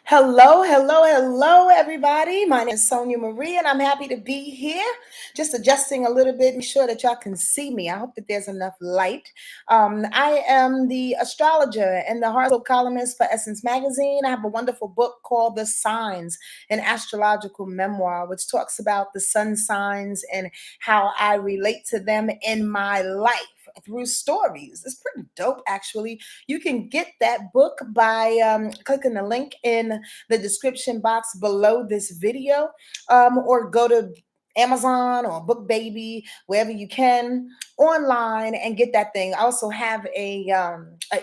Hello, hello, hello, everybody. My name is Sonia Marie, and I'm happy to be here. Just adjusting a little bit, make sure that y'all can see me. I hope that there's enough light. I am the astrologer and the horoscope columnist for Essence Magazine. I have a wonderful book called The Signs, an astrological memoir, which talks about the sun signs and how I relate to them in my life through stories. It's pretty dope, actually. You can get that book by clicking the link in the description box below this video, or go to Amazon or Book Baby, wherever you can, online and get that thing. I also have a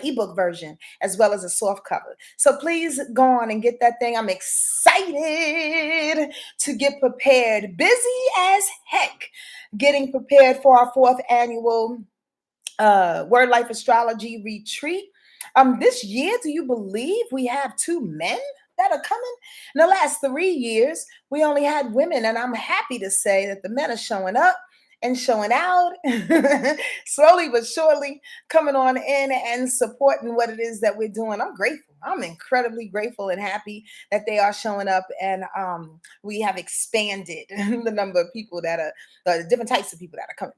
ebook version as well as a soft cover. So please go on and get that thing. I'm excited to get prepared. Busy as heck getting prepared for our fourth annual Word Life Astrology Retreat. This year, do you believe we have two men that are coming? In the last 3 years, we only had women, and I'm happy to say that the men are showing up and showing out slowly but surely, coming on in and supporting what it is that we're doing. I'm grateful. I'm incredibly grateful and happy that they are showing up, and we have expanded the number of people that are the different types of people that are coming.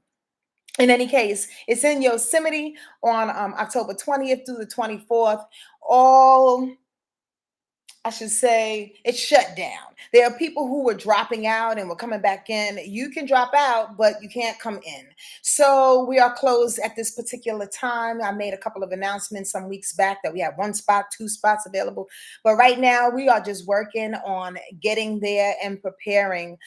In any case, it's in Yosemite on October 20th through the 24th. All, I should say, it's shut down. There are people who were dropping out and were coming back in. You can drop out, but you can't come in. So we are closed at this particular time. I made a couple of announcements some weeks back that we have one spot, two spots available. But right now, we are just working on getting there and preparing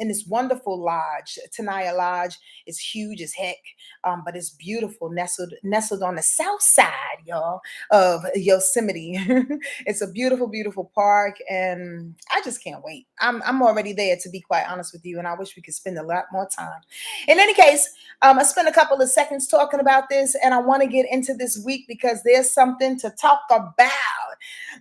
in this wonderful lodge. Tenaya Lodge is huge as heck, but it's beautiful, nestled on the south side, y'all, of Yosemite. It's a beautiful, beautiful park, and I just can't wait. I'm already there, to be quite honest with you, and I wish we could spend a lot more time. In any case, I spent a couple of seconds talking about this, and I want to get into this week because there's something to talk about.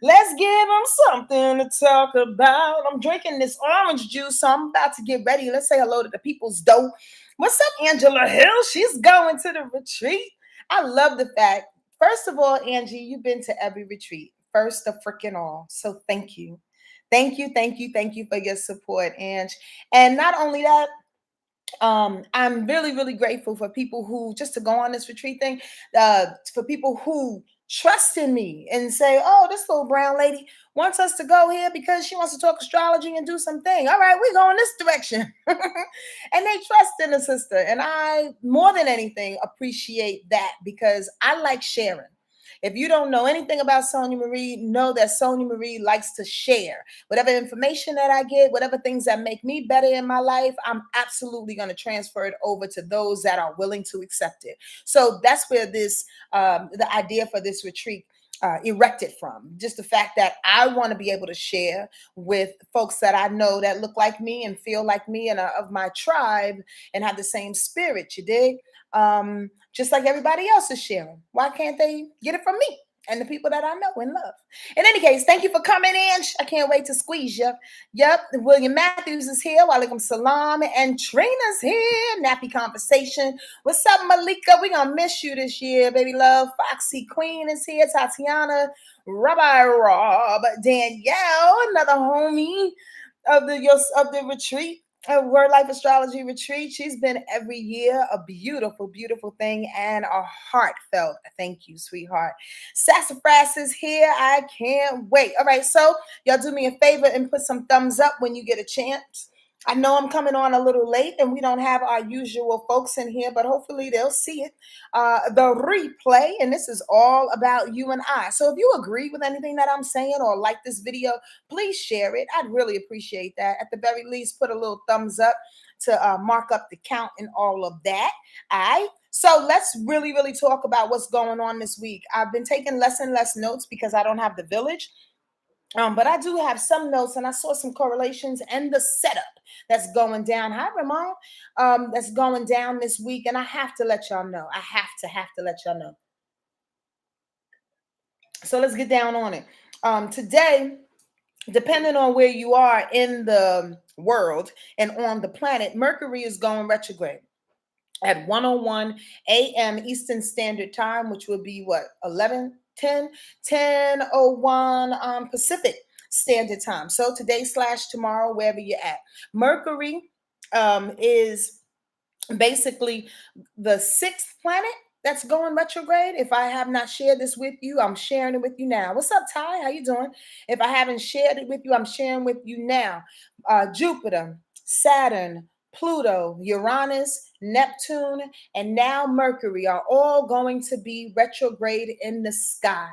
Let's give them something to talk about. I'm drinking this orange juice, so I'm about to get ready. Let's say hello to the people's dough. What's up, Angela Hill? She's going to the retreat. I love the fact, first of all, Angie, you've been to every retreat. First of freaking all. So thank you. Thank you, thank you, thank you for your support, Ange. And not only that, I'm really, really grateful for people who, just to go on this retreat thing, for people who trust in me and say, oh, this little brown lady wants us to go here because she wants to talk astrology and do something. All right, we're going this direction. And they trust in the sister. And I, more than anything, appreciate that because I like sharing. If you don't know anything about Sonia Marie, know that Sonia Marie likes to share. Whatever information that I get, whatever things that make me better in my life, I'm absolutely going to transfer it over to those that are willing to accept it. So that's where the idea for this retreat erected from. Just the fact that I want to be able to share with folks that I know that look like me and feel like me and are of my tribe and have the same spirit, you dig? Just like everybody else is sharing. Why can't they get it from me and the people that I know and love? In any case, thank you for coming in. I can't wait to squeeze you. Yep, William Matthews is here. Walaikum salam. And Trina's here. Nappy conversation. What's up, Malika? We're going to miss you this year, baby love. Foxy Queen is here. Tatiana, Rabbi Rob, Danielle, another homie of the retreat. A Word Life Astrology Retreat. She's been every year, a beautiful, beautiful thing, and a heartfelt thank you, sweetheart. Sassafras is here. I can't wait. All right, so y'all do me a favor and put some thumbs up when you get a chance. I know I'm coming on a little late and we don't have our usual folks in here, but hopefully they'll see it. The replay, and this is all about you and I. So if you agree with anything that I'm saying or like this video, please share it. I'd really appreciate that. At the very least, put a little thumbs up to mark up the count and all of that. All right. So let's really, really talk about what's going on this week. I've been taking less and less notes because I don't have the village. But I do have some notes, and I saw some correlations and the setup that's going down. Hi, Ramon. That's going down this week, and I have to let y'all know. I have to let y'all know. So let's get down on it. Today, depending on where you are in the world and on the planet, Mercury is going retrograde at 1:01 a.m. Eastern Standard Time, which would be what, 11, 10, 10:01 Pacific. Standard Time. So today / tomorrow, wherever you're at. Mercury is basically the sixth planet that's going retrograde. If I have not shared this with you, I'm sharing it with you now. What's up, Ty? How you doing? If I haven't shared it with you, I'm sharing with you now. Jupiter, Saturn, Pluto, Uranus, Neptune, and now Mercury are all going to be retrograde in the sky.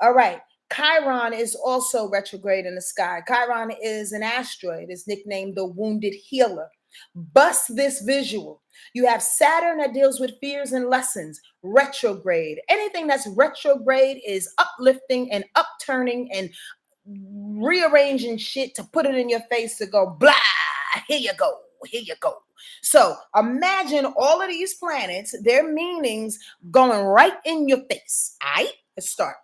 All right. Chiron is also retrograde in the sky. Chiron is an asteroid. It's nicknamed the Wounded Healer. Bust this visual. You have Saturn that deals with fears and lessons, retrograde. Anything that's retrograde is uplifting and upturning and rearranging shit to put it in your face to go, blah, here you go, here you go. So imagine all of these planets, their meanings going right in your face. All right, let's start.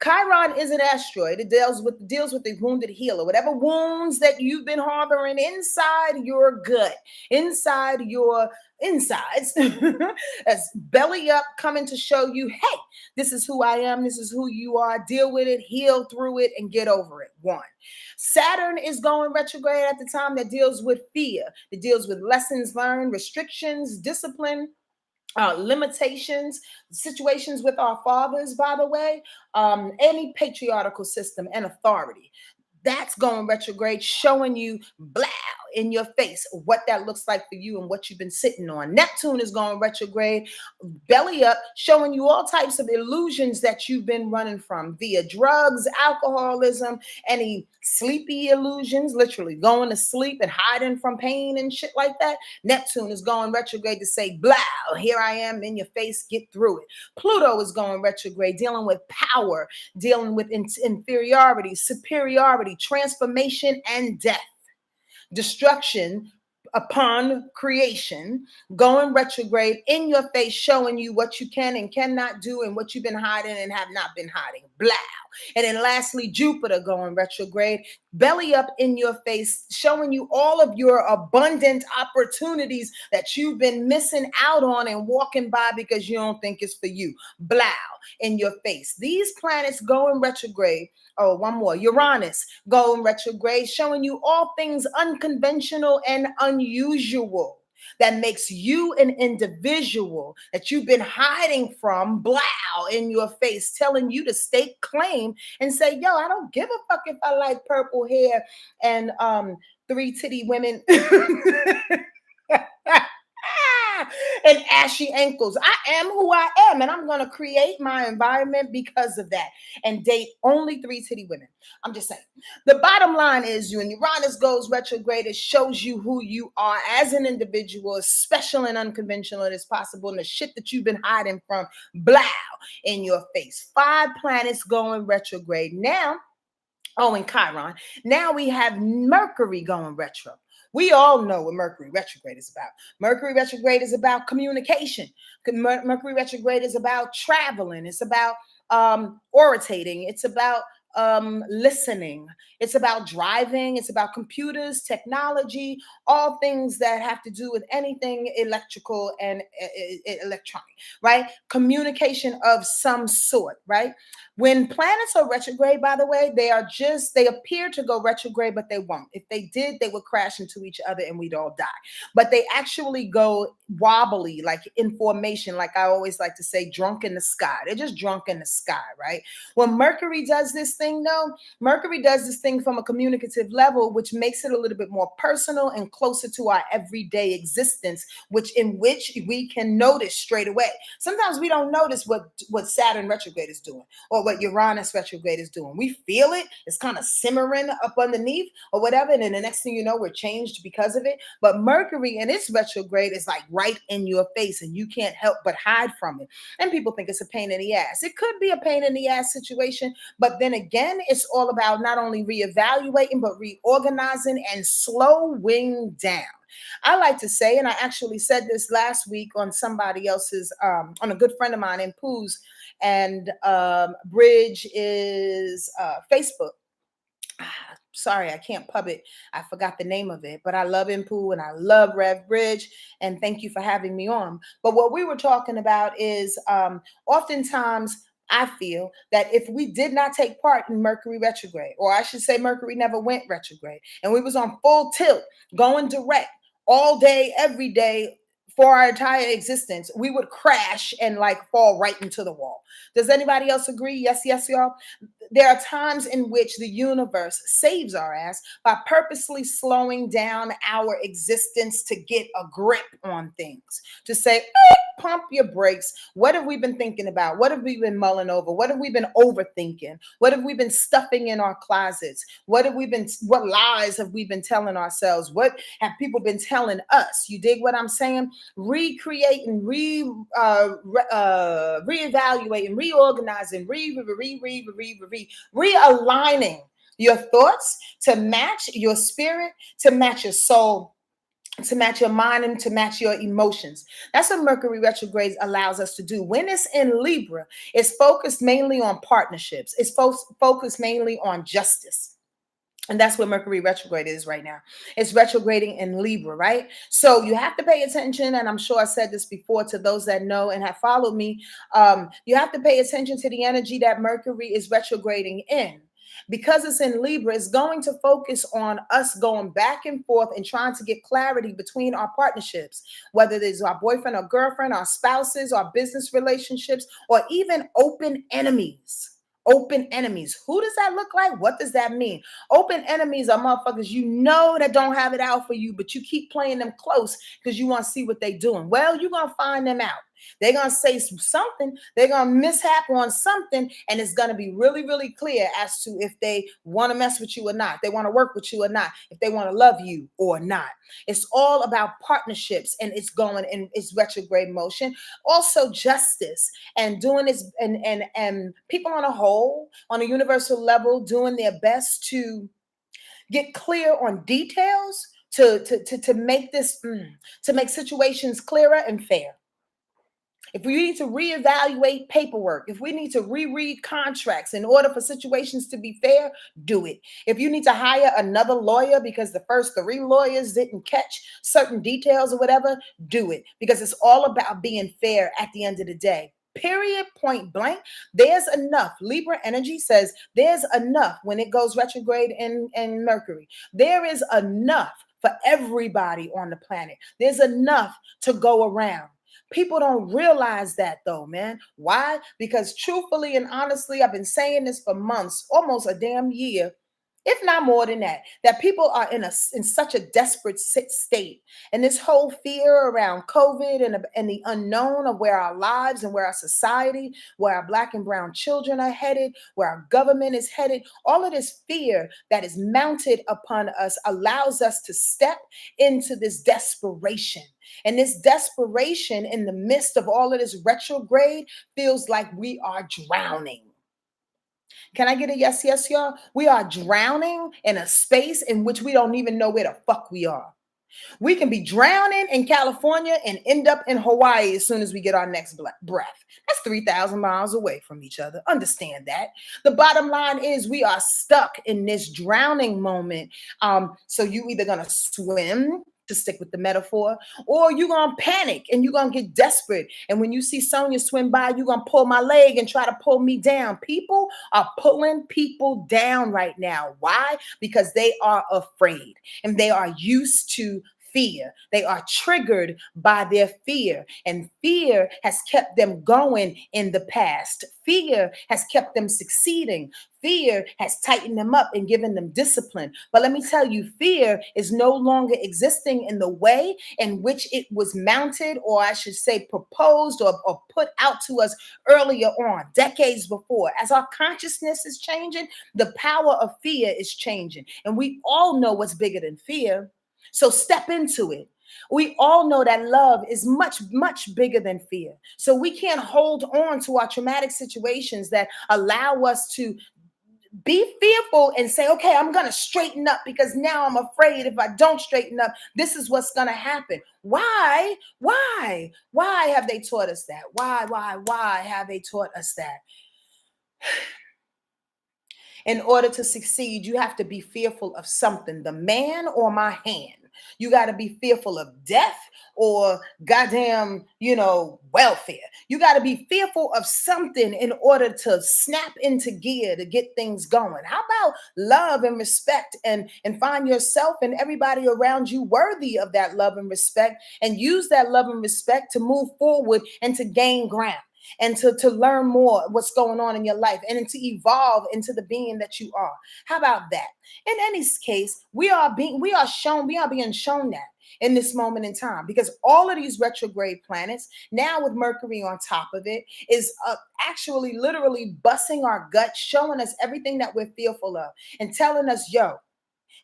Chiron is an asteroid. It deals with the wounded healer. Whatever wounds that you've been harboring inside your gut, inside your insides, as belly up, coming to show you, hey, this is who I am. This is who you are. Deal with it, heal through it, and get over it. One. Saturn is going retrograde at the time. That deals with fear. It deals with lessons learned, restrictions, discipline, limitations, situations with our fathers, by the way, any patriarchal system and authority. That's going retrograde, showing you blow in your face what that looks like for you and what you've been sitting on. Neptune is going retrograde, belly up, showing you all types of illusions that you've been running from via drugs, alcoholism, any sleepy illusions, literally going to sleep and hiding from pain and shit like that. Neptune is going retrograde to say, blow, here I am in your face, get through it. Pluto is going retrograde, dealing with power, dealing with inferiority, superiority, transformation, and death. Destruction upon creation, going retrograde in your face, showing you what you can and cannot do and what you've been hiding and have not been hiding. Blow. And then lastly, Jupiter going retrograde, belly up in your face, showing you all of your abundant opportunities that you've been missing out on and walking by because you don't think it's for you. Blow in your face. These planets going retrograde. Oh, one more. Uranus going retrograde, showing you all things unconventional and unusual that makes you an individual that you've been hiding from, blow in your face, telling you to stake claim and say, yo, I don't give a fuck if I like purple hair and three titty women. And ashy ankles. I am who I am, and I'm going to create my environment because of that and date only three titty women. I'm just saying. The bottom line is, when Uranus goes retrograde, it shows you who you are as an individual, as special and unconventional as possible, and the shit that you've been hiding from, blow in your face. 5 planets going retrograde. Now, in Chiron, now we have Mercury going retro. We all know what Mercury retrograde is about. Mercury retrograde is about communication. Mercury retrograde is about traveling. It's about orating. It's about listening. It's about driving. It's about computers, technology, all things that have to do with anything electrical and electronic, right? Communication of some sort, right? When planets are retrograde, by the way, they appear to go retrograde, but they won't. If they did, they would crash into each other and we'd all die. But they actually go wobbly, like in formation, like I always like to say, drunk in the sky. They're just drunk in the sky, right? When Mercury does this thing, though, Mercury does this thing from a communicative level, which makes it a little bit more personal and closer to our everyday existence, which we can notice straight away. Sometimes we don't notice what Saturn retrograde is doing or what Uranus retrograde is doing. We feel it. It's kind of simmering up underneath or whatever. And then the next thing you know, we're changed because of it. But Mercury and its retrograde is like right in your face and you can't help but hide from it. And people think it's a pain in the ass. It could be a pain in the ass situation. But then again, it's all about not only reevaluating, but reorganizing and slowing down. I like to say, and I actually said this last week on somebody else's, on a good friend of mine in Pooh's, and Bridge is Facebook. Sorry, I can't pub it. I forgot the name of it, but I love Impu and I love Rev Bridge, and thank you for having me on. But what we were talking about is oftentimes I feel that if we did not take part in Mercury retrograde, or I should say Mercury never went retrograde, and we was on full tilt, going direct all day, every day, for our entire existence, we would crash and like fall right into the wall. Does anybody else agree? Yes, yes, y'all. There are times in which the universe saves our ass by purposely slowing down our existence to get a grip on things, to say, pump your brakes. What have we been thinking about? What have we been mulling over? What have we been overthinking? What have we been stuffing in our closets? What lies have we been telling ourselves? What have people been telling us? You dig what I'm saying? Recreate and reevaluating, reorganizing, realigning your thoughts to match your spirit, to match your soul, to match your mind, and to match your emotions. That's what Mercury retrograde allows us to do. When it's in Libra, it's focused mainly on partnerships. It's focused mainly on justice. And that's what Mercury retrograde is right now. It's retrograding in Libra, right? So you have to pay attention. And I'm sure I said this before to those that know and have followed me. You have to pay attention to the energy that Mercury is retrograding in. Because it's in Libra, it's going to focus on us going back and forth and trying to get clarity between our partnerships, whether it is our boyfriend or girlfriend, our spouses, our business relationships, or even open enemies. Open enemies. Who does that look like? What does that mean? Open enemies are motherfuckers you know that don't have it out for you, but you keep playing them close because you want to see what they're doing. Well, you're going to find them out. They're going to say something. They're going to mishap on something. And it's going to be really, really clear as to if they want to mess with you or not. They want to work with you or not. If they want to love you or not. It's all about partnerships, and it's going in its retrograde motion. Also justice and doing this, and people on a whole, on a universal level, doing their best to get clear on details to make this, to make situations clearer and fair. If we need to reevaluate paperwork, if we need to reread contracts in order for situations to be fair, do it. If you need to hire another lawyer because the first 3 lawyers didn't catch certain details or whatever, do it. Because it's all about being fair at the end of the day. Period, point blank. There's enough. Libra energy says there's enough when it goes retrograde in Mercury. There is enough for everybody on the planet. There's enough to go around. People don't realize that though, man. Why? Because truthfully and honestly, I've been saying this for months, almost a damn year, if not more than that, that people are in such a desperate state. And this whole fear around COVID and the unknown of where our lives and where our society, where our Black and brown children are headed, where our government is headed, all of this fear that is mounted upon us allows us to step into this desperation. And this desperation in the midst of all of this retrograde feels like we are drowning. Can I get a yes, yes, y'all? We are drowning in a space in which we don't even know where the fuck we are. We can be drowning in California and end up in Hawaii as soon as we get our next breath. That's 3,000 miles away from each other. Understand that. The bottom line is we are stuck in this drowning moment. So you either going to swim, to stick with the metaphor, or you're going to panic and you're going to get desperate. And when you see Sonia swim by, you're going to pull my leg and try to pull me down. People are pulling people down right now. Why? Because they are afraid and they are used to fear. They are triggered by their fear, and fear has kept them going in the past. Fear has kept them succeeding. Fear has tightened them up and given them discipline. But let me tell you, fear is no longer existing in the way in which it was mounted, or I should say proposed or put out to us earlier on, decades before. As our consciousness is changing, the power of fear is changing. And we all know what's bigger than fear. So step into it. We all know that love is much, much bigger than fear. So we can't hold on to our traumatic situations that allow us to be fearful and say, okay, I'm going to straighten up because now I'm afraid if I don't straighten up, this is what's going to happen. Why? Why have they taught us that? Why have they taught us that? In order to succeed, you have to be fearful of something, the man or my hand. You got to be fearful of death or goddamn, welfare. You got to be fearful of something in order to snap into gear to get things going. How about love and respect and find yourself and everybody around you worthy of that love and respect, and use that love and respect to move forward and to gain ground and to learn more what's going on in your life and to evolve into the being that you are. How about that? In any case, we are being shown that in this moment in time, because all of these retrograde planets, now with Mercury on top of it, is actually literally busting our gut, showing us everything that we're fearful of and telling us, yo,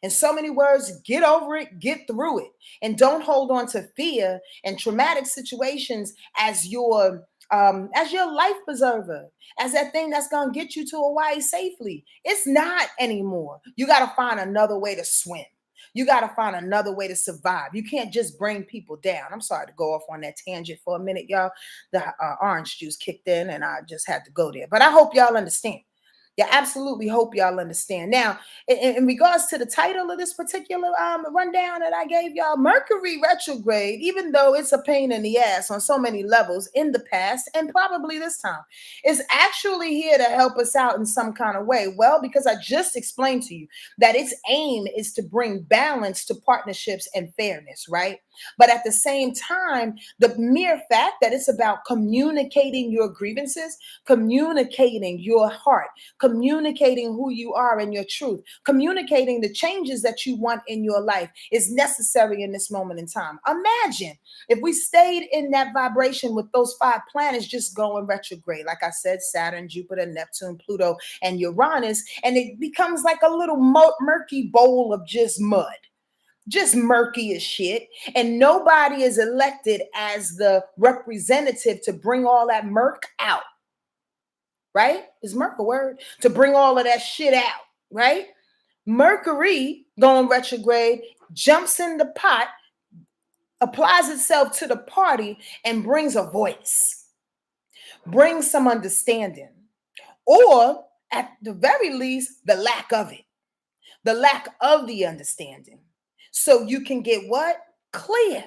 in so many words, get over it, get through it, and don't hold on to fear and traumatic situations as your life preserver, as that thing that's gonna get you to Hawaii safely. It's not anymore. You gotta find another way to swim. You got to find another way to survive. You can't just bring people down. I'm sorry to go off on that tangent for a minute, y'all. The orange juice kicked in and I just had to go there. But I hope y'all understand. Yeah, absolutely hope y'all understand. Now, in regards to the title of this particular rundown that I gave y'all, Mercury retrograde, even though it's a pain in the ass on so many levels in the past and probably this time, is actually here to help us out in some kind of way. Well, because I just explained to you that its aim is to bring balance to partnerships and fairness, right? But at the same time, the mere fact that it's about communicating your grievances, communicating your heart, communicating who you are and your truth, communicating the changes that you want in your life is necessary in this moment in time. Imagine if we stayed in that vibration with those 5 planets just going retrograde, like I said, Saturn, Jupiter, Neptune, Pluto, and Uranus, and it becomes like a little murky bowl of just murky as shit, and nobody is elected as the representative to bring all that murk out. Right? Is murk a word? To bring all of that shit out, right? Mercury going retrograde jumps in the pot, applies itself to the party, and brings a voice, brings some understanding, or at the very least, the lack of it, the lack of the understanding. So you can get what? Clear.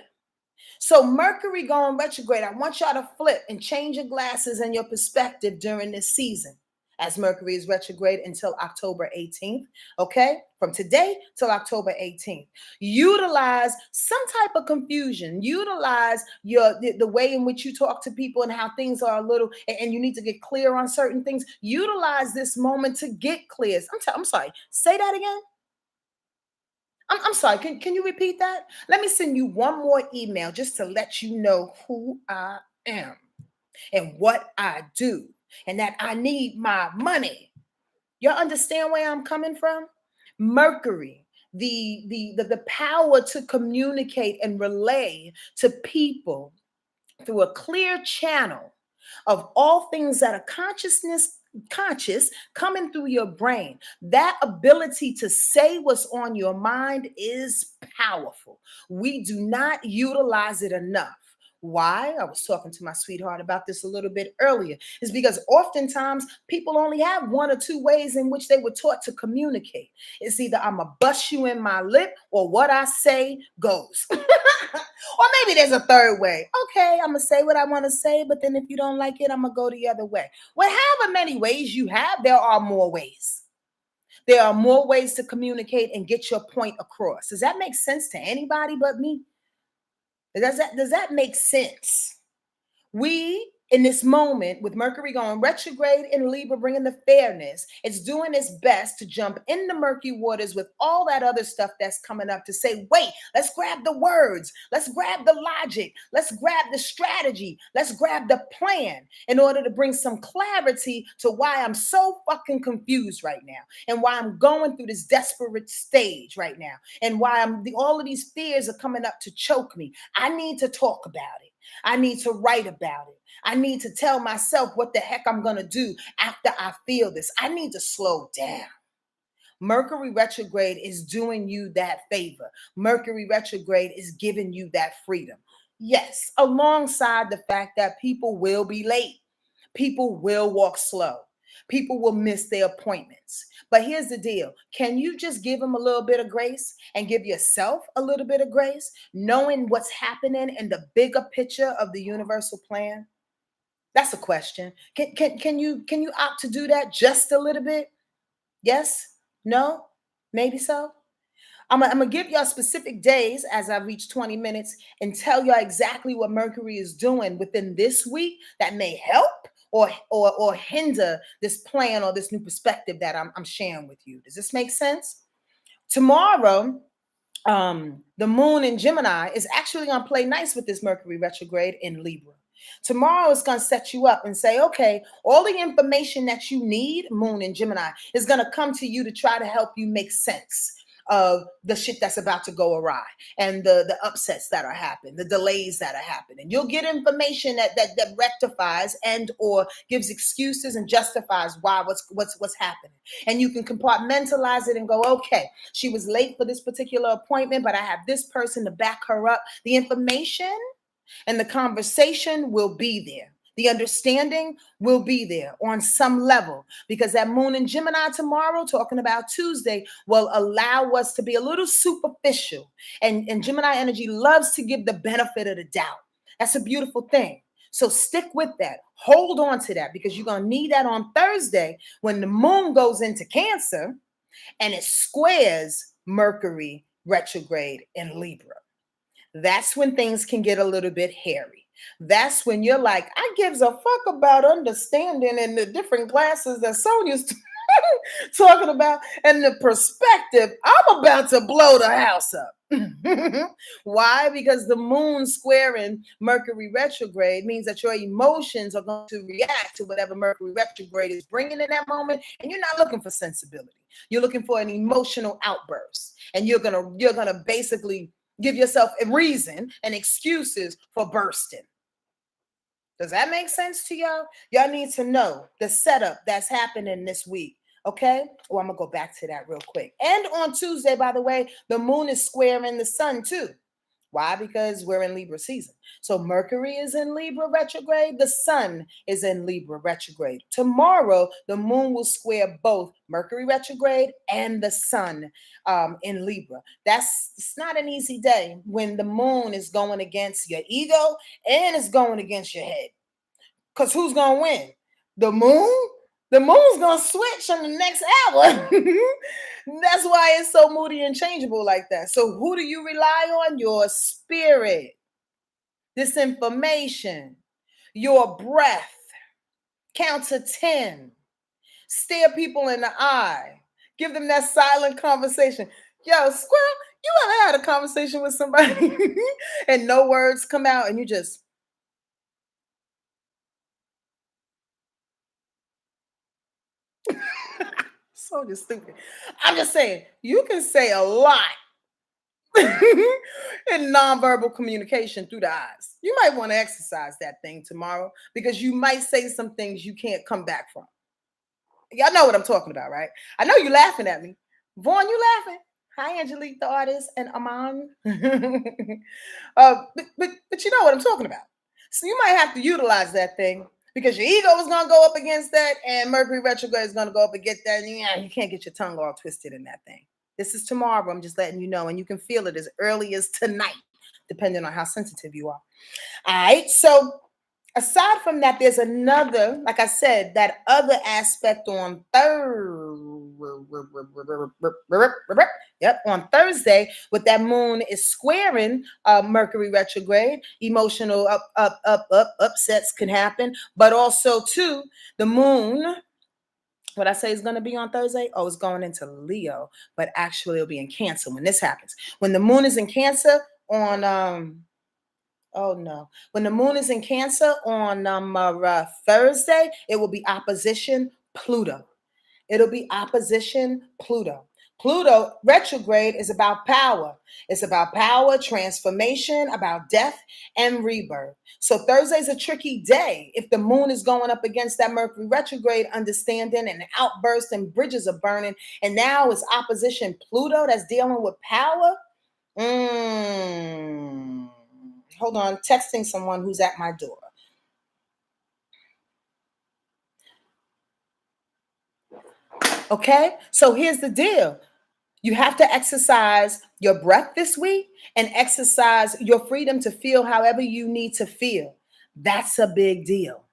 So Mercury going retrograde, I want y'all to flip and change your glasses and your perspective during this season, as Mercury is retrograde until October 18th, okay? From today till October 18th. Utilize some type of confusion. Utilize the way in which you talk to people and how things are a little, and you need to get clear on certain things. Utilize this moment to get clear. I'm sorry, say that again. I'm sorry. Can you repeat that? Let me send you one more email just to let you know who I am and what I do, and that I need my money. Y'all understand where I'm coming from? Mercury, the power to communicate and relay to people through a clear channel of all things that are conscious coming through your brain. That ability to say what's on your mind is powerful. We do not utilize it enough. Why? I was talking to my sweetheart about this a little bit earlier. Is because oftentimes people only have 1 or 2 ways in which they were taught to communicate. It's either I'm going to bust you in my lip, or what I say goes. Or maybe there's a third way. Okay, I'm going to say what I want to say, but then if you don't like it, I'm going to go the other way. Well, however many ways you have, there are more ways. There are more ways to communicate and get your point across. Does that make sense to anybody but me? Does that make sense? We, in this moment, with Mercury going retrograde in Libra, bringing the fairness, it's doing its best to jump in the murky waters with all that other stuff that's coming up to say, wait, let's grab the words, let's grab the logic, let's grab the strategy, let's grab the plan in order to bring some clarity to why I'm so fucking confused right now, and why I'm going through this desperate stage right now, and why all of these fears are coming up to choke me. I need to talk about it. I need to write about it. I need to tell myself what the heck I'm going to do after I feel this. I need to slow down. Mercury retrograde is doing you that favor. Mercury retrograde is giving you that freedom. Yes, alongside the fact that people will be late. People will walk slow. People will miss their appointments. But here's the deal. Can you just give them a little bit of grace and give yourself a little bit of grace, knowing what's happening in the bigger picture of the universal plan? That's a question. Can you opt to do that just a little bit? Yes? No? Maybe so? I'm gonna give y'all specific days as I reach 20 minutes and tell y'all exactly what Mercury is doing within this week that may help or hinder this plan or this new perspective that I'm sharing with you. Does this make sense? Tomorrow, the moon in Gemini is actually going to play nice with this Mercury retrograde in Libra. Tomorrow is going to set you up and say, okay, all the information that you need, moon in Gemini, is going to come to you to try to help you make sense of the shit that's about to go awry and the upsets that are happening, the delays that are happening. You'll get information that rectifies and or gives excuses and justifies why what's happening. And you can compartmentalize it and go, okay, she was late for this particular appointment, but I have this person to back her up. The information and the conversation will be there. The understanding will be there on some level because that moon in Gemini tomorrow, talking about Tuesday, will allow us to be a little superficial. And Gemini energy loves to give the benefit of the doubt. That's a beautiful thing. So stick with that. Hold on to that because you're going to need that on Thursday when the moon goes into Cancer and it squares Mercury retrograde in Libra. That's when things can get a little bit hairy. That's when you're like, I gives a fuck about understanding and the different classes that Sonia's talking about and the perspective. I'm about to blow the house up. Why? Because the moon squaring Mercury retrograde means that your emotions are going to react to whatever Mercury retrograde is bringing in that moment, and you're not looking for sensibility. You're looking for an emotional outburst, and you're gonna basically give yourself a reason and excuses for bursting. Does that make sense to y'all? Y'all need to know the setup that's happening this week. Okay. Oh, I'm gonna go back to that real quick. And on Tuesday, by the way, the moon is squaring the sun too. Why? Because we're in Libra season. So Mercury is in Libra retrograde. The sun is in Libra retrograde. Tomorrow, the moon will square both Mercury retrograde and the sun in Libra. It's not an easy day when the moon is going against your ego and it's going against your head. Because who's going to win? The moon? The moon's going to switch in the next hour. That's why it's so moody and changeable like that. So who do you rely on? Your spirit, this information, your breath. Count to 10. Stare people in the eye. Give them that silent conversation. Yo, squirrel, you ever had a conversation with somebody and no words come out and you just... So just stupid. I'm just saying, you can say a lot in nonverbal communication through the eyes. You might want to exercise that thing tomorrow because you might say some things you can't come back from. Y'all know what I'm talking about, right? I know you're laughing at me. Vaughn, you laughing? Hi, Angelique, the artist, and Aman. But you know what I'm talking about. So you might have to utilize that thing because your ego is going to go up against that and Mercury retrograde is going to go up against that. And yeah, you can't get your tongue all twisted in that thing. This is tomorrow. I'm just letting you know. And you can feel it as early as tonight, depending on how sensitive you are. All right. So aside from that, there's another, like I said, that other aspect on on Thursday, with that moon is squaring Mercury retrograde. Emotional upsets can happen, but also too, the moon. What I say is going to be on Thursday? Oh, it's going into Leo, but actually it'll be in Cancer when this happens. When the moon is in Cancer on oh no. When the moon is in Cancer on Thursday, it will be opposition Pluto. It'll be opposition Pluto. Pluto retrograde is about power. It's about power, transformation, about death and rebirth. So Thursday's a tricky day if the moon is going up against that Mercury retrograde understanding and outbursts and bridges are burning. And now it's opposition Pluto that's dealing with power. Hold on, texting someone who's at my door. Okay? So here's the deal. You have to exercise your breath this week and exercise your freedom to feel however you need to feel. That's a big deal.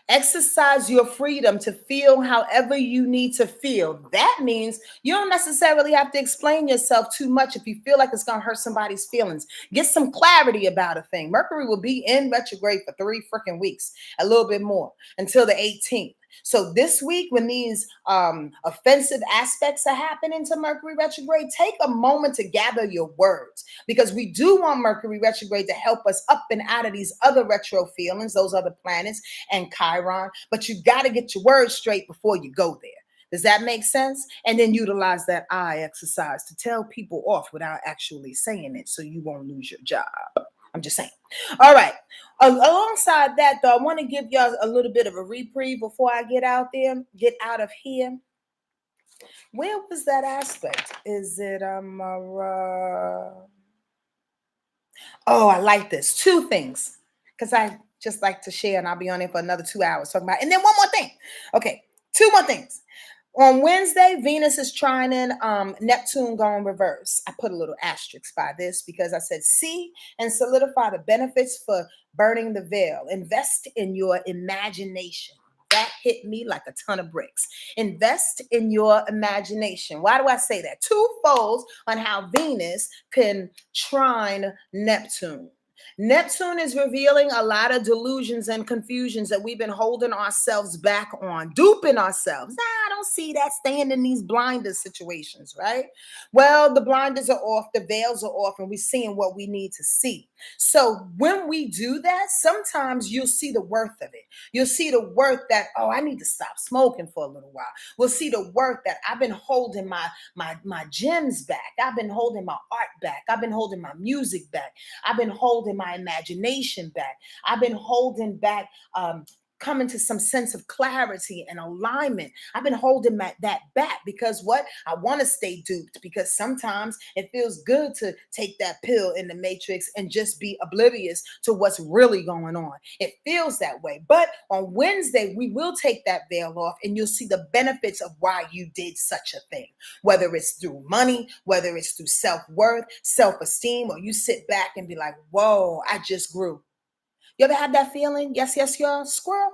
Exercise your freedom to feel however you need to feel. That means you don't necessarily have to explain yourself too much if you feel like it's going to hurt somebody's feelings. Get some clarity about a thing. Mercury will be in retrograde for 3 freaking weeks, a little bit more, until the 18th. So this week, when these offensive aspects are happening to Mercury retrograde, take a moment to gather your words, because we do want Mercury retrograde to help us up and out of these other retro feelings, those other planets and Chiron. But you got to get your words straight before you go there. Does that make sense? And then utilize that I exercise to tell people off without actually saying it, so you won't lose your job. I'm just saying. All right. Alongside that, though, I want to give y'all a little bit of a reprieve before I get out there, get out of here. Where was that aspect? Is it oh, I like this. 2 things, because I just like to share, and I'll be on it for another 2 hours talking about. And then one more thing. Okay, 2 more things. On Wednesday, Venus is trining Neptune going reverse. I put a little asterisk by this because I said, see and solidify the benefits for burning the veil. Invest in your imagination. That hit me like a ton of bricks. Invest in your imagination. Why do I say that? 2 folds on how Venus can trine Neptune. Neptune is revealing a lot of delusions and confusions that we've been holding ourselves back on, duping ourselves. I don't see that, staying in these blinders situations, right? Well, the blinders are off, the veils are off, and we're seeing what we need to see. So when we do that, sometimes you'll see the worth of it. You'll see the worth that, oh, I need to stop smoking for a little while. We'll see the worth that I've been holding my gems back. I've been holding my art back. I've been holding my music back. I've been holding my imagination back. I've been holding back coming to some sense of clarity and alignment. I've been holding that back because what? I want to stay duped, because sometimes it feels good to take that pill in the matrix and just be oblivious to what's really going on. It feels that way. But on Wednesday, we will take that veil off and you'll see the benefits of why you did such a thing, whether it's through money, whether it's through self-worth, self-esteem, or you sit back and be like, whoa, I just grew. You ever had that feeling? Yes, y'all, squirrel.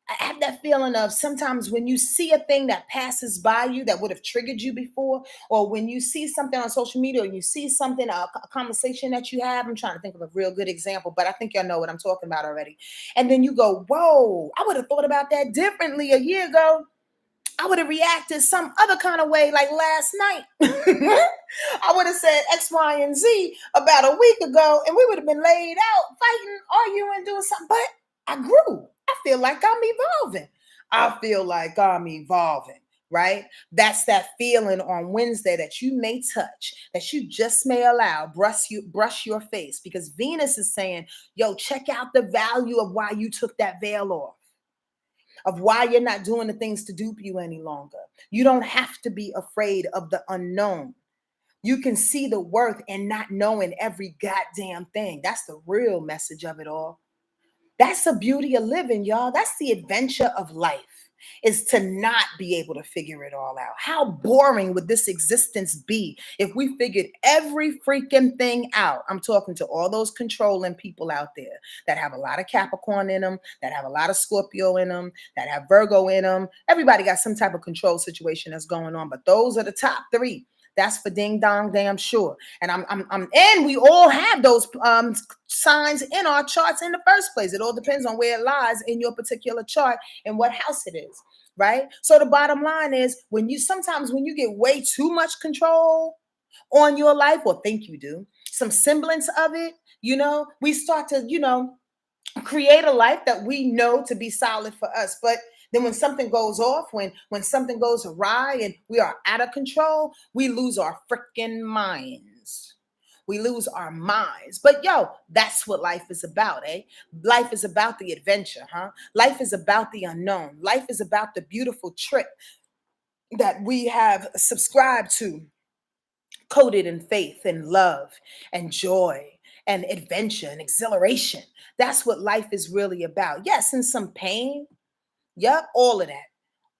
I have that feeling of sometimes when you see a thing that passes by you that would have triggered you before, or when you see something on social media, or you see something, a conversation that you have. I'm trying to think of a real good example, but I think y'all know what I'm talking about already. And then you go, whoa, I would have thought about that differently a year ago. I would have reacted some other kind of way like last night. I would have said X, Y, and Z about a week ago, and we would have been laid out, fighting, arguing, doing something. But I grew. I feel like I'm evolving. Right? That's that feeling on Wednesday that you may touch, that you just may allow, brush your face, because Venus is saying, yo, check out the value of why you took that veil off, of why you're not doing the things to dupe you any longer. You don't have to be afraid of the unknown. You can see the worth in not knowing every goddamn thing. That's the real message of it all. That's the beauty of living, y'all. That's the adventure of life, is to not be able to figure it all out. How boring would this existence be if we figured every freaking thing out? I'm talking to all those controlling people out there that have a lot of Capricorn in them, that have a lot of Scorpio in them, that have Virgo in them. Everybody got some type of control situation that's going on, but those are the top 3. That's for ding dong damn sure. And and we all have those signs in our charts in the first place. It all depends on where it lies in your particular chart and what house it is, right? So the bottom line is, sometimes when you get way too much control on your life, or think you do, some semblance of it, we start to, create a life that we know to be solid for us. But then when something goes off, when something goes awry and we are out of control, we lose our freaking minds. We lose our minds. But yo, that's what life is about, eh? Life is about the adventure, huh? Life is about the unknown. Life is about the beautiful trip that we have subscribed to, coated in faith and love and joy and adventure and exhilaration. That's what life is really about. Yes, and some pain. Yep, all of that.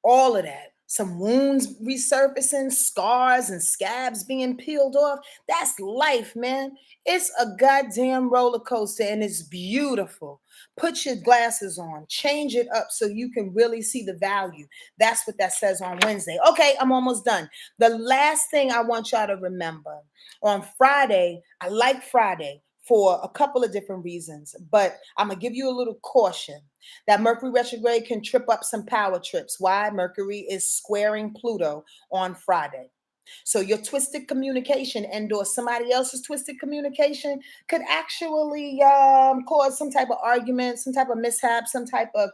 All of that. some wounds resurfacing, scars and scabs being peeled off. That's life, man. It's a goddamn roller coaster and it's beautiful. Put your glasses on, change it up so you can really see the value. That's what that says on Wednesday. Okay, I'm almost done. The last thing I want y'all to remember on Friday, I like Friday for a couple of different reasons, but I'm going to give you a little caution that Mercury retrograde can trip up some power trips. Why? Mercury is squaring Pluto on Friday. So your twisted communication and or somebody else's twisted communication could actually cause some type of argument, some type of mishap, some type of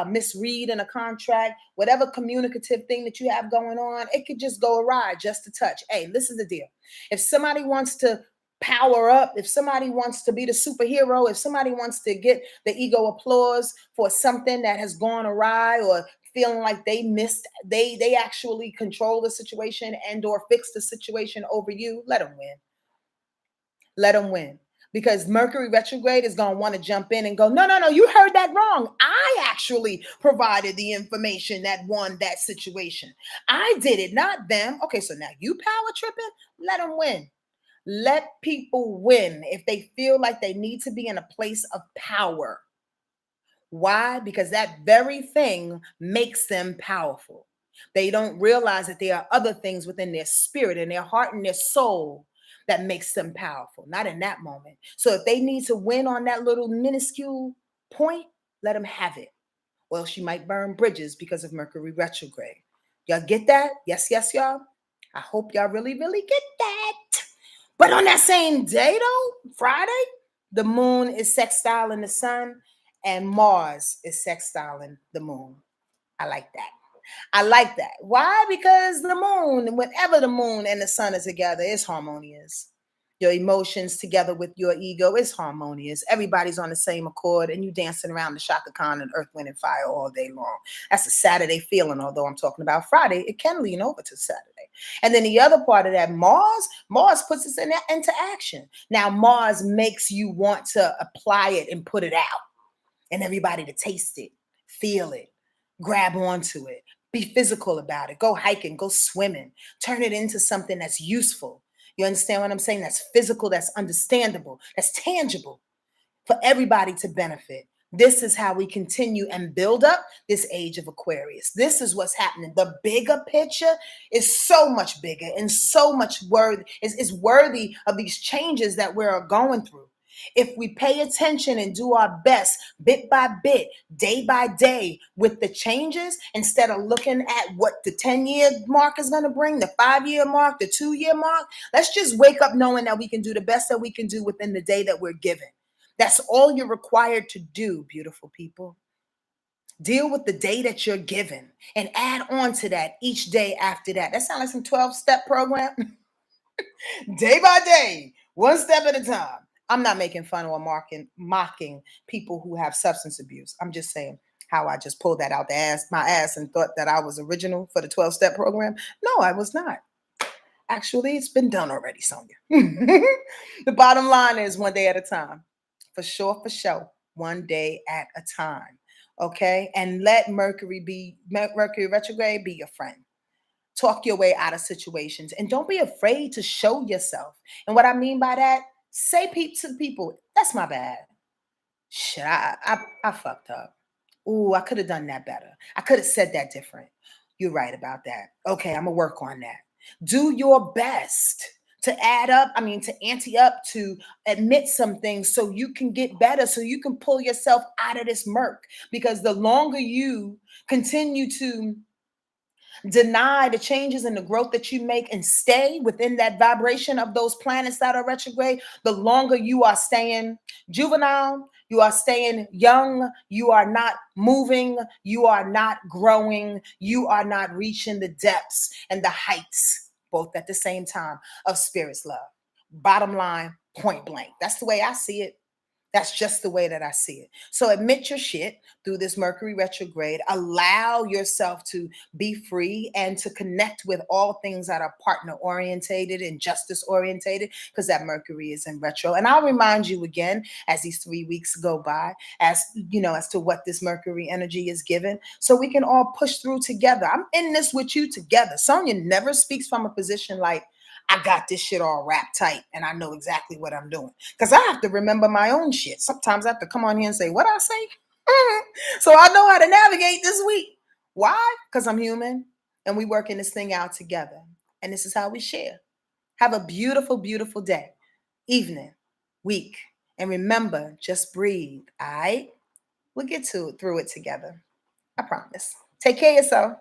misread in a contract, whatever communicative thing that you have going on, it could just go awry just a touch. Hey, this is the deal. If somebody wants to power up, if somebody wants to be the superhero, if somebody wants to get the ego applause for something that has gone awry or feeling like they missed, they actually control the situation and or fix the situation over you, let them win. Let them win. Because Mercury retrograde is going to want to jump in and go, no, you heard that wrong. I actually provided the information that won that situation. I did it, not them. Okay, so now you power tripping, let them win. Let people win if they feel like they need to be in a place of power. Why? Because that very thing makes them powerful. They don't realize that there are other things within their spirit and their heart and their soul that makes them powerful, not in that moment. So if they need to win on that little minuscule point, let them have it. Or else you might burn bridges because of Mercury retrograde. Y'all get that? Yes, y'all. I hope y'all really, really get that. But on that same day, though, Friday, the moon is sextiling the sun and Mars is sextiling the moon. I like that. I like that. Why? Because the moon, whenever the moon and the sun are together, it's harmonious. Your emotions together with your ego is harmonious. Everybody's on the same accord and you dancing around the Shaka Khan and Earth, Wind, and Fire all day long. That's a Saturday feeling, although I'm talking about Friday. It can lean over to Saturday. And then the other part of that, Mars puts us into action. Now, Mars makes you want to apply it and put it out and everybody to taste it, feel it, grab onto it, be physical about it, go hiking, go swimming, turn it into something that's useful. You understand what I'm saying? That's physical, that's understandable, that's tangible for everybody to benefit. This is how we continue and build up this age of Aquarius. This is what's happening. The bigger picture is so much bigger and so much worthy, is worthy of these changes that we're going through. If we pay attention and do our best bit by bit, day by day with the changes, instead of looking at what the 10-year mark is going to bring, the 5-year mark, the 2-year mark, let's just wake up knowing that we can do the best that we can do within the day that we're given. That's all you're required to do, beautiful people. Deal with the day that you're given and add on to that each day after that. That sounds like some 12-step program. Day by day, one step at a time. I'm not making fun or mocking people who have substance abuse. I'm just saying how I just pulled that out my ass and thought that I was original for the 12-step program. No, I was not. Actually, it's been done already, Sonia. The bottom line is one day at a time. For sure, one day at a time. Okay? And let Mercury retrograde be your friend. Talk your way out of situations and don't be afraid to show yourself. And what I mean by that, say to people, that's my bad. Shit, I fucked up. Ooh, I could have done that better. I could have said that different. You're right about that. Okay, I'm gonna work on that. Do your best to ante up, to admit some things so you can get better, so you can pull yourself out of this murk. Because the longer you continue to deny the changes and the growth that you make and stay within that vibration of those planets that are retrograde, the longer you are staying juvenile, you are staying young, you are not moving, you are not growing, you are not reaching the depths and the heights, both at the same time, of spirit's love. Bottom line, point blank. That's the way I see it. That's just the way that I see it. So admit your shit through this Mercury retrograde. Allow yourself to be free and to connect with all things that are partner orientated and justice orientated, because that Mercury is in retro. And I'll remind you again as these 3 weeks go by, as you know, as to what this Mercury energy is given, so we can all push through together. I'm in this with you together. Sonia never speaks from a position like, I got this shit all wrapped tight and I know exactly what I'm doing. Because I have to remember my own shit. Sometimes I have to come on here and say, what I say? So I know how to navigate this week. Why? Because I'm human and we working this thing out together. And this is how we share. Have a beautiful, beautiful day, evening, week. And remember, just breathe. All right? We'll get through it together. I promise. Take care of yourself.